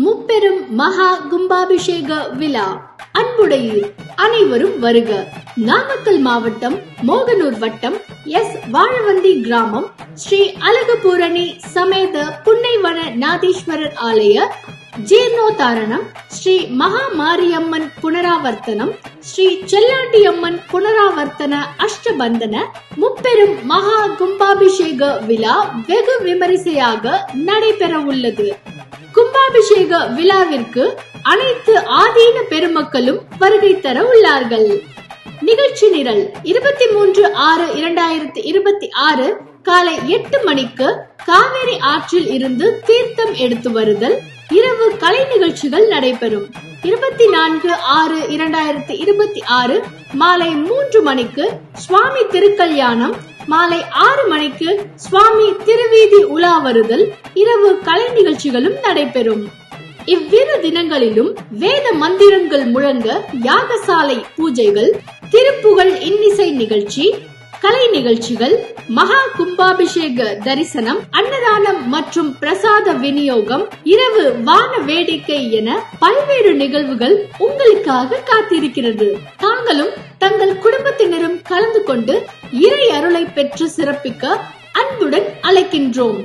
முப்பெரும் மகா கும்பாபிஷேக விழா அன்புடையீர் அனைவரும் வருக. நாமக்கல் மாவட்டம் மோகனூர் வட்டம் எஸ் வாழவந்தி கிராமம் ஸ்ரீ அழகுபூரணி சமேத புன்னைவன நாதீஸ்வரர் ஆலய ஜீர்ணோத்தாரணம், ஸ்ரீ மகா மாரியம்மன் புனராவர்த்தனம், ஸ்ரீ செல்லாண்டியம்மன் புனராவர்த்தன அஷ்டபந்தன முப்பெரும் மகா கும்பாபிஷேக விழா வெகு விமரிசையாக நடைபெற உள்ளது. கும்பாபிஷேக விழாவிற்கு அனைத்து ஆதீன பெருமக்களும் வருகை தர உள்ளார்கள். நிகழ்ச்சி நிரல் 23/6/2026 காலை 8 மணிக்கு காவேரி ஆற்றில் இருந்து தீர்த்தம் எடுத்து வருதல், இரவு கலை நிகழ்ச்சிகள் நடைபெறும். 24/6/2026 மாலை 3 மணிக்கு சுவாமி திருக்கல்யாணம், மாலை 6 மணிக்கு சுவாமி திருவீதி உலா வருதல், இரவு கலை நிகழ்ச்சிகளும் நடைபெறும். இவ்விரு தினங்களிலும் வேத மந்திரங்கள் முழங்க யாகசாலை பூஜைகள், திருப்புகழ் இன்னிசை நிகழ்ச்சி, கலை நிகழ்ச்சிகள், மகா கும்பாபிஷேக தரிசனம், அன்னதானம் மற்றும் பிரசாத விநியோகம், இரவு வான வேடிக்கை என பல்வேறு நிகழ்வுகள் உங்களுக்காக காத்திருக்கிறது. தாங்களும் தங்கள் குடும்பத்தினரும் கலந்து கொண்டு இறை அருளை பெற்று சிறப்பிக்க அன்புடன் அழைக்கின்றோம்.